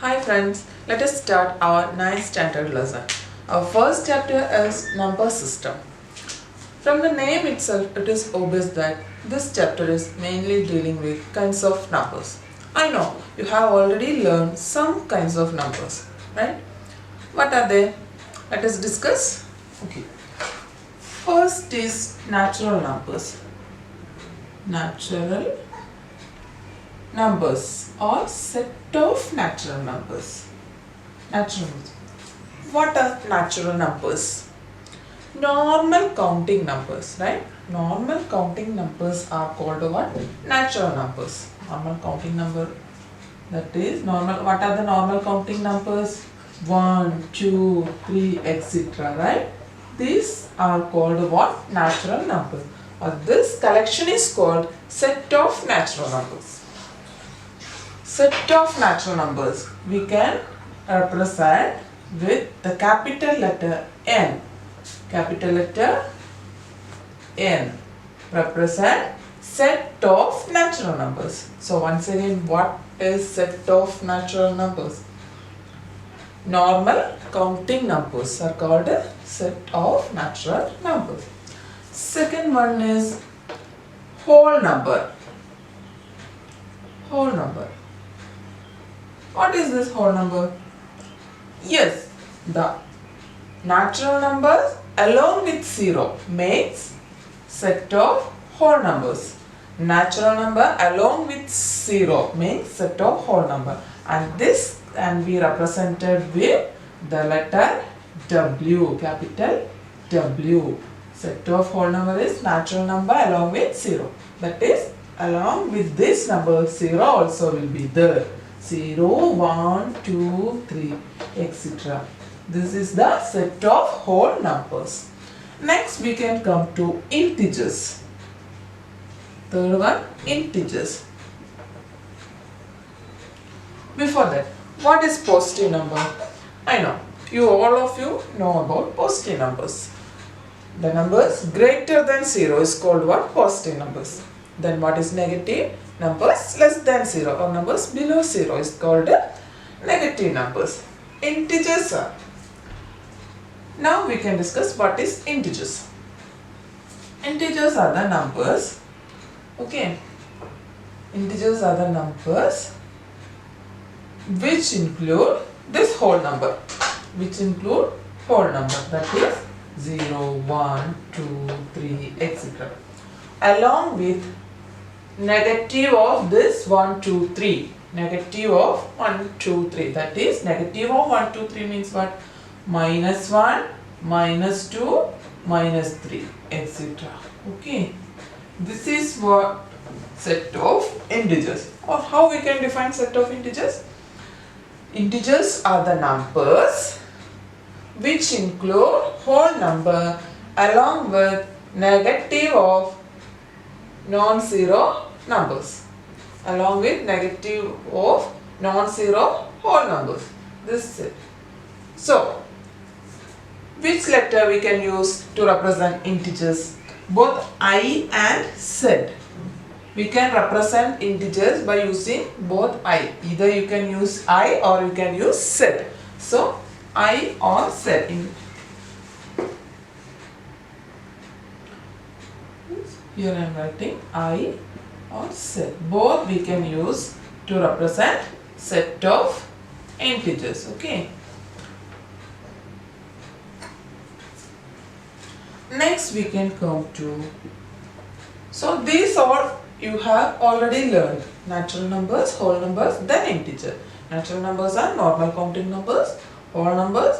Hi friends, let us start our 9th standard lesson. Our first chapter is number system. From the name itself, it is obvious that this chapter is mainly dealing with kinds of numbers. I know you have already learned some kinds of numbers, right? What are they? Let us discuss. Okay. First is natural numbers. Natural numbers or set of natural numbers. Natural numbers. What are natural numbers? Normal counting numbers, right? Normal counting numbers are called what? Natural numbers. Normal counting number, that is normal. What are the normal counting numbers? 1, 2, 3, etc. Right? These are called what? Natural numbers. Or this collection is called set of natural numbers. Set of natural numbers we can represent with the capital letter N. Capital letter N represent set of natural numbers. So once again, what is set of natural numbers? Normal counting numbers are called a set of natural numbers. Second one is whole number. Whole number. What is this whole number? Yes, the natural numbers along with 0 makes set of whole numbers. Natural number along with 0 makes set of whole number, and this can be represented with the letter W, capital W. Set of whole number is natural number along with 0. That is, along with this number 0 also will be there. 0, 1, 2, 3, etc. This is the set of whole numbers. Next we can come to integers. Third one, integers. Before that, what is positive number? I know, all of you know about positive numbers. The numbers greater than 0 is called what? Positive numbers. Then what is negative? Numbers less than 0 or numbers below 0 is called negative numbers. Integers are. Now we can discuss what is integers. Integers are the numbers. Okay. Integers are the numbers which include this whole number. Which include whole number, that is 0, 1, 2, 3, etc. Along with negative of this 1, 2, 3. Negative of 1, 2, 3. That is, negative of 1, 2, 3 means what? Minus 1, minus 2, minus 3, etc. Okay. This is what set of integers. Or how we can define set of integers? Integers are the numbers which include whole number along with negative of non-zero numbers, along with negative of non-zero whole numbers. This is it. So, which letter we can use to represent integers? Both I and Z. We can represent integers by using both I. Either you can use I or you can use Z. So, I or Z. Here I am writing I or Z. Both we can use to represent set of integers. Okay. Next we can come to. So these all you have already learned. Natural numbers, whole numbers, then integer. Natural numbers are normal counting numbers. Whole numbers,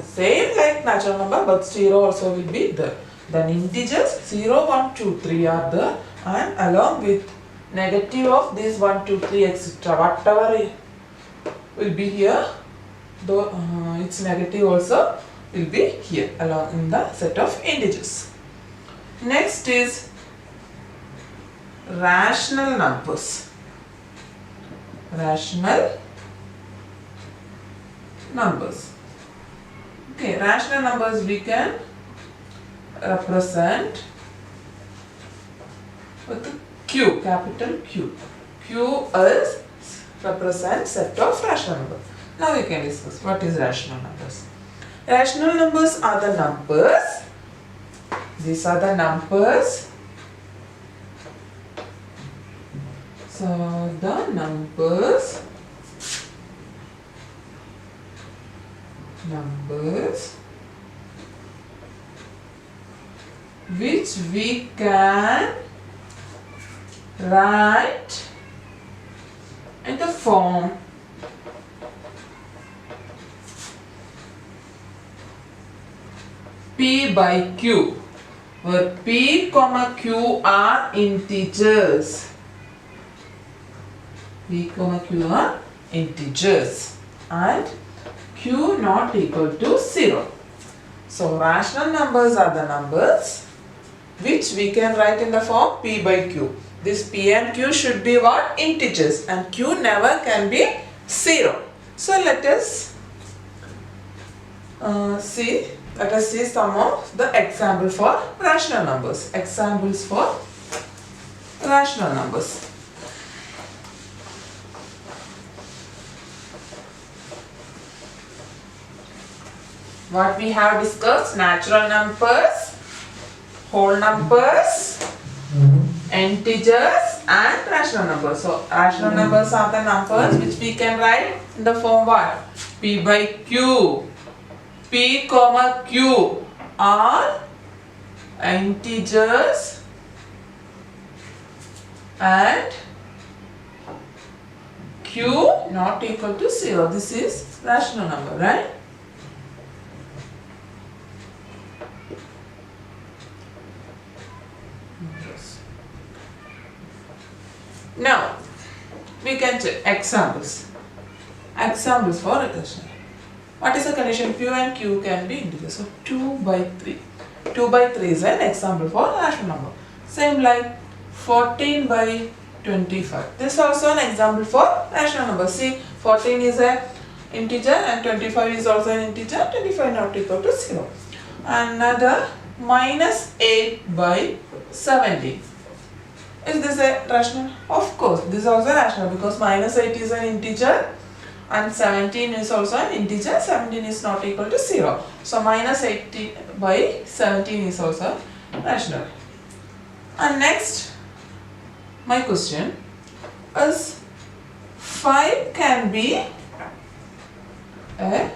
same like natural number, but 0 also will be there. Then integers 0, 1, 2, 3 are there, and along with negative of this 1, 2, 3, etc. Whatever will be here, though its negative also will be here along in the set of integers. Next is rational numbers. Rational numbers. Okay, rational numbers we can represent with Q, capital Q. Q is represent set of rational numbers. Now we can discuss what is rational numbers. Rational numbers are the numbers. These are the numbers. So the numbers which we can write in the form P by Q, where P comma Q are integers. P comma Q are integers and Q not equal to 0. So rational numbers are the numbers which we can write in the form P by Q. This P and Q should be what? Integers, and Q never can be 0. So let us see some of the examples for rational numbers. Examples for rational numbers. What we have discussed: natural numbers, whole numbers, integers and rational numbers. So rational numbers are the numbers which we can write in the form what? P by Q. P comma Q are integers and Q not equal to 0. This is rational number, right? Now we can check examples. Examples for rational. What is the condition? P and Q can be integers. So 2 by 3. 2 by 3 is an example for rational number. Same like 14 by 25. This is also an example for rational number. See, 14 is an integer and 25 is also an integer. 25 not equal to 0. Another minus 8 by 17. Is this a rational? Of course, this is also rational because minus 8 is an integer and 17 is also an integer. 17 is not equal to 0. So minus 80 by 17 is also rational. And next, my question is 5 can be a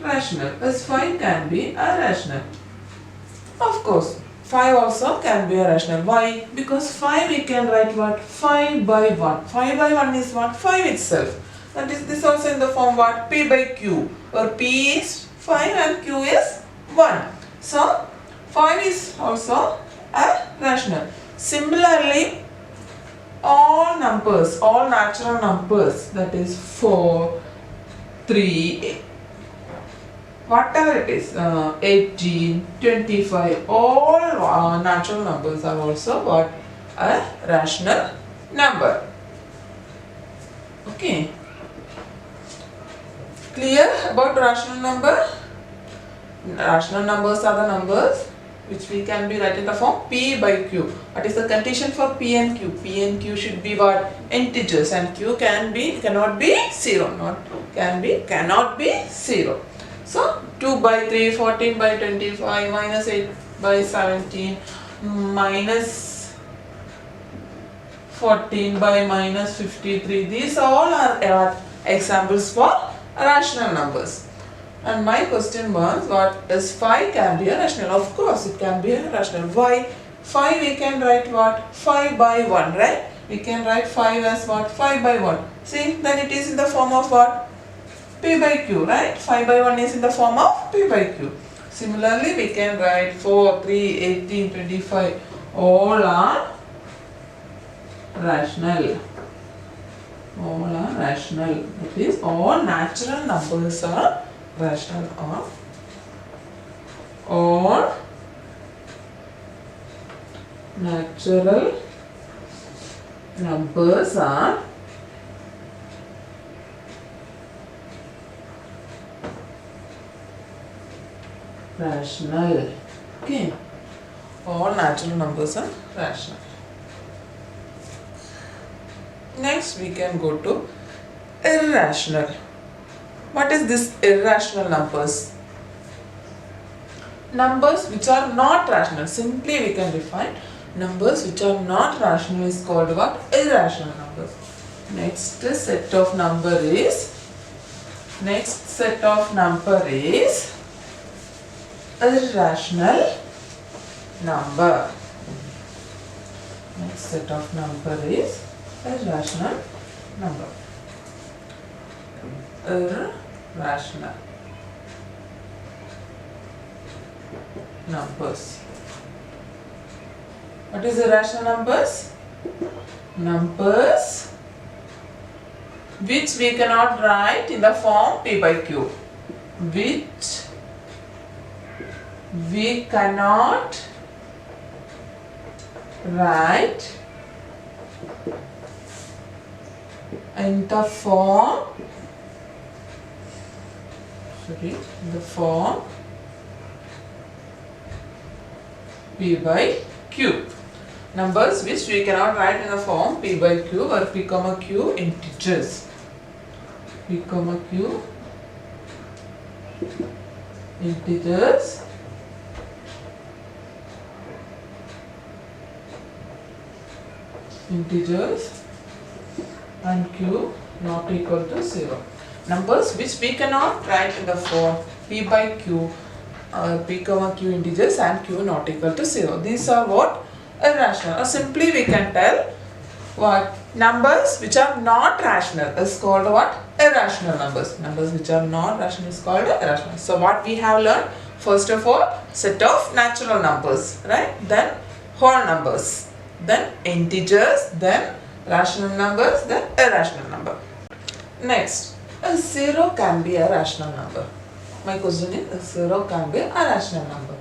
rational. Is 5 can be a rational? Of course. 5 also can be a rational. Why? Because 5 we can write what? 5 by 1. 5 by 1 is what? 5 itself. That is this also in the form what? P by Q. Where P is 5 and Q is 1. So 5 is also a rational. Similarly, all numbers, all natural numbers, that is 4, 3, whatever it is, 18, 25, all natural numbers are also what? A rational number. Okay. Clear about rational number? Rational numbers are the numbers which we can be write in the form P by Q. What is the condition for P and Q? P and Q should be what? Integers, and Q cannot be 0. Cannot be 0. So 2 by 3, 14 by 25, minus 8 by 17, minus 14 by minus 53. These all are examples for rational numbers. And my question was, what is 5 can be a rational? Of course it can be a rational. Why? 5 we can write what? 5 by 1, right? We can write 5 as what? 5 by 1. See, then it is in the form of what? P by Q, right? 5 by 1 is in the form of P by Q. Similarly, we can write 4, 3, 18, 25. All are rational. All are rational. That is, all natural numbers are rational. All natural numbers are rational. Okay. All natural numbers are rational. Next we can go to irrational. What is this irrational numbers? Numbers which are not rational. Simply we can define numbers which are not rational is called what? Irrational numbers. Next set of number is irrational number. Next set of number is irrational number. Irrational numbers. What is irrational numbers? Numbers which we cannot write in the form p by q. Which we cannot write in the form p by q. Numbers which we cannot write in the form p by q or p comma q integers. P comma q integers and q not equal to 0. Numbers which we cannot write in the form p by q, p comma q integers and q not equal to 0. These are what? Irrational. Or simply we can tell what? Numbers which are not rational is called what? Irrational numbers. Numbers which are not rational is called irrational. So what we have learned? First of all, set of natural numbers, right? Then whole numbers, then integers, then rational numbers, then irrational number. Next, a 0 can be a rational number. My question is, a 0 can be a rational number.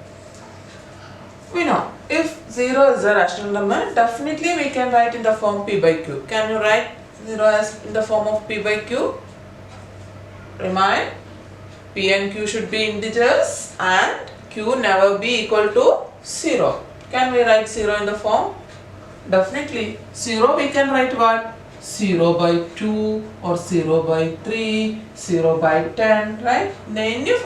We know, if 0 is a rational number, definitely we can write in the form p by q. Can you write 0 as in the form of p by q? Remind, p and q should be integers and q never be equal to 0. Can we write 0 in the form? Definitely. 0 we can write what? 0 by 2 or 0 by 3, 0 by 10, right? Then if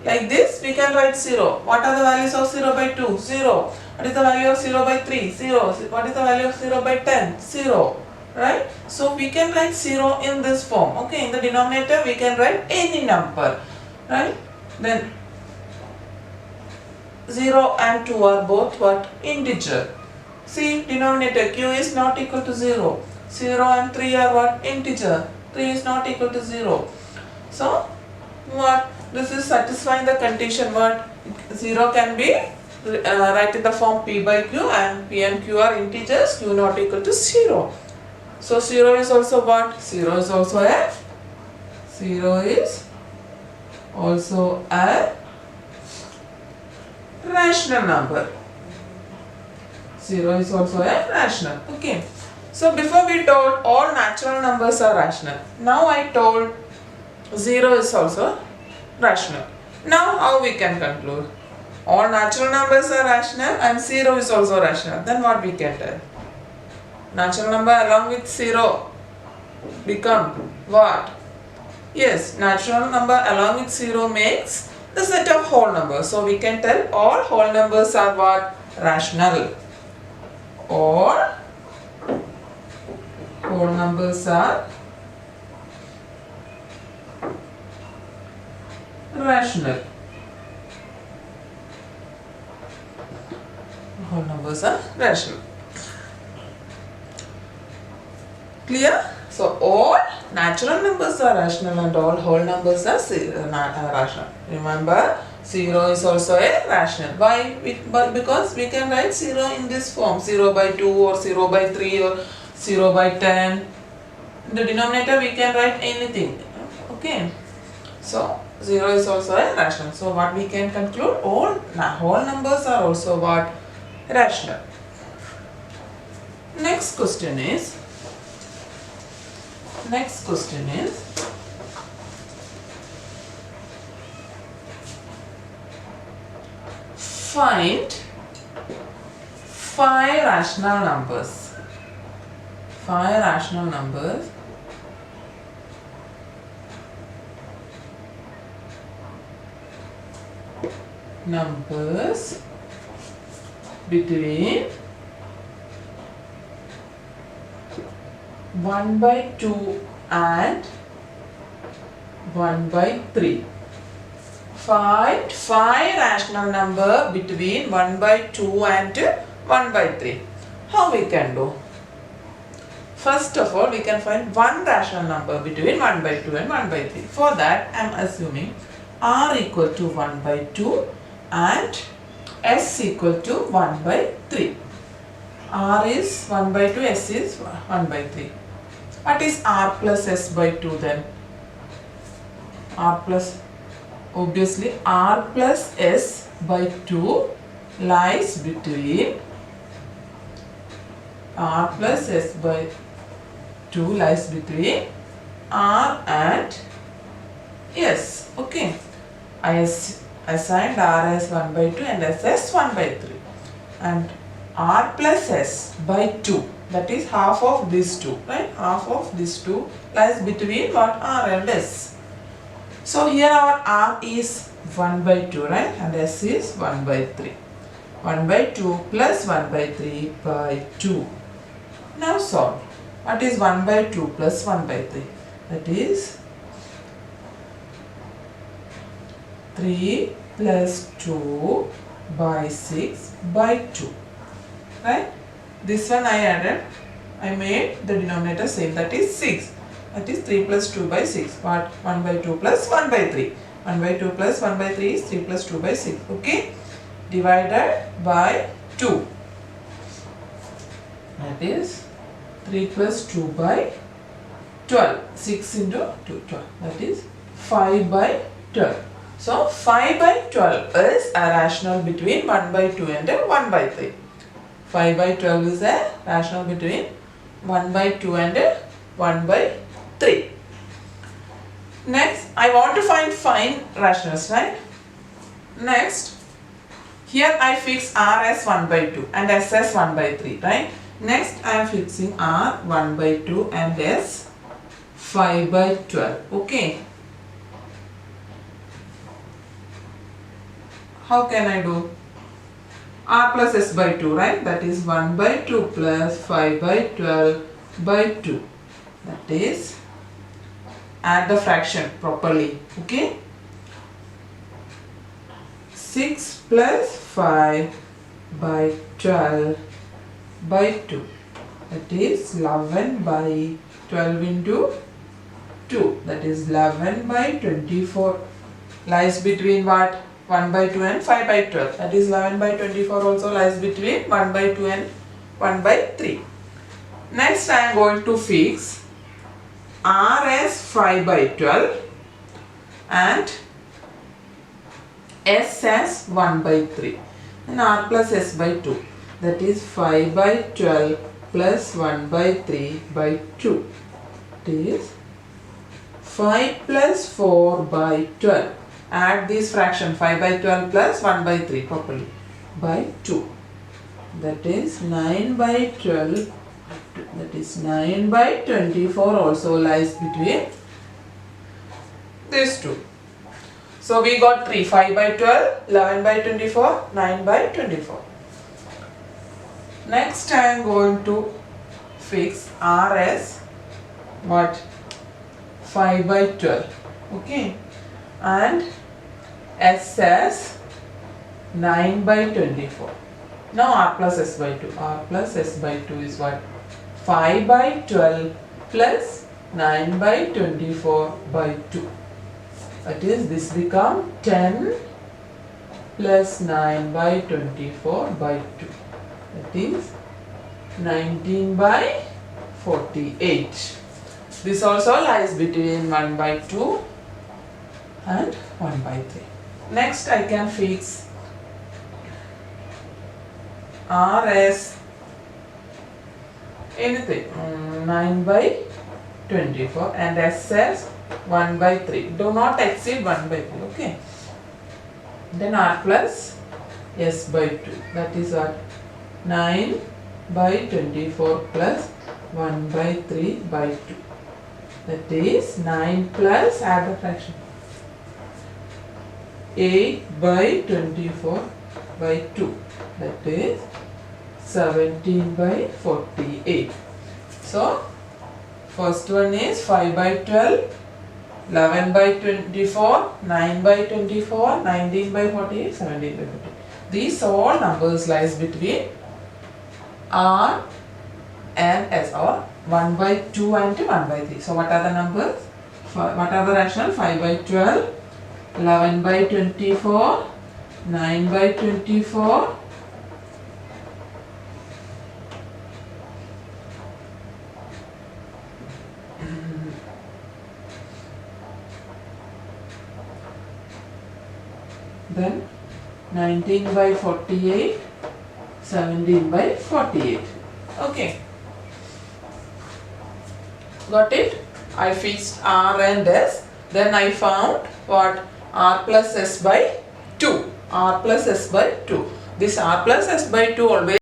like this we can write 0. What are the values of 0 by 2? 0. What is the value of 0 by 3? 0. What is the value of 0 by 10? 0. Right? So we can write 0 in this form. Okay, in the denominator we can write any number. Right? Then 0 and 2 are both what? Integer. See, denominator q is not equal to 0. 0 and 3 are what? Integer. 3 is not equal to 0. So, what? This is satisfying the condition what? 0 can be write in the form p by q and p and q are integers, q not equal to 0. So, 0 is also what? 0 is also a rational number. 0 is also a rational. Okay. So before we told all natural numbers are rational. Now I told 0 is also rational. Now how we can conclude? All natural numbers are rational and 0 is also rational. Then what we can tell? Natural number along with 0 become what? Yes, natural number along with 0 makes the set of whole numbers. So we can tell all whole numbers are what? Rational. All whole numbers are rational. Whole numbers are rational. Clear? So all natural numbers are rational and all whole numbers are rational. Remember, 0 is also a rational. Why? Because we can write 0 in this form. 0 by 2 or 0 by 3 or 0 by 10. In the denominator we can write anything. Okay. So 0 is also a rational. So what we can conclude? All whole numbers are also what? Rational. Next question is find 5 rational numbers. 5 rational numbers between 1 by 2 and 1 by 3. Find 5 rational number between 1 by 2 and 1 by 3. How we can do? First of all, we can find one rational number between 1 by 2 and 1 by 3. For that, I am assuming r equal to 1 by 2 and s equal to 1 by 3. R is 1 by 2, s is 1 by 3. What is r plus s by 2 then? Obviously r plus s by 2 lies between r plus s by 2 lies between r and s. Okay. I assigned r as 1 by 2 and s as 1 by 3. And r plus s by 2, that is half of these two, right? Half of these two lies between what? R and s. So here our r is 1 by 2, right? And s is 1 by 3. 1 by 2 plus 1 by 3 by 2. Now solve. What is 1 by 2 plus 1 by 3? That is 3 plus 2 by 6 by 2. Right? This one I made the denominator same, that is 6. That is 3 plus 2 by 6. What? 1 by 2 plus 1 by 3. 1 by 2 plus 1 by 3 is 3 plus 2 by 6. Okay? Divided by 2. That is 3 plus 2 by 12. 6 into 2, 12. That is 5 by 12. So 5 by 12 is a rational between 1 by 2 and 1 by 3. 5 by 12 is a rational between 1 by 2 and 1 by 3. Next, I want to find rationals, right? Next, here I fix r as 1 by 2 and s as 1 by 3, right? Next, I am fixing r 1 by 2 and s 5 by 12. Okay. How can I do? R plus s by 2, right? That is 1 by 2 plus 5 by 12 by 2. That is, add the fraction properly. Okay? 6 plus 5 by 12 by 2. That is 11 by 12 into 2. That is 11 by 24. Lies between what? 1 by 2 and 5 by 12. That is 11 by 24 also lies between 1 by 2 and 1 by 3. Next I am going to fix r as 5 by 12 and s as 1 by 3. And r plus s by 2. That is 5 by 12 plus 1 by 3 by 2. It is 5 plus 4 by 12. Add this fraction 5 by 12 plus 1 by 3 properly by 2. That is 9 by 12. That is 9 by 24 also lies between these two. So we got 3. 5 by 12, 11 by 24, 9 by 24. Next I am going to fix r as what? 5 by 12. Okay. And s as 9 by 24. Now r plus s by 2. R plus s by 2 is what? 5 by 12 plus 9 by 24 by 2. That is, this become 10 plus 9 by 24 by 2. That is 19 by 48. This also lies between 1 by 2 and 1 by 3. Next I can fix r as anything 9 by 24 and s as 1 by 3. Do not exceed 1 by 3. Okay. Then r plus s by 2. That is what? 9 by 24 plus 1 by 3 by 2. That is 9 plus, add the fraction, 8 by 24 by 2. That is 17 by 48. So, first one is 5 by 12, 11 by 24, 9 by 24, 19 by 48, 17 by 48. These all numbers lies between R and S, or 1 by 2 and 1 by 3. So what are the numbers? What are the rational? 5 by 12, 11 by 24, 9 by 24, then 19 by 48, 17 by 48. Okay. Got it? I fixed R and S. Then I found what? R plus S by 2. R plus S by 2. This R plus S by 2 always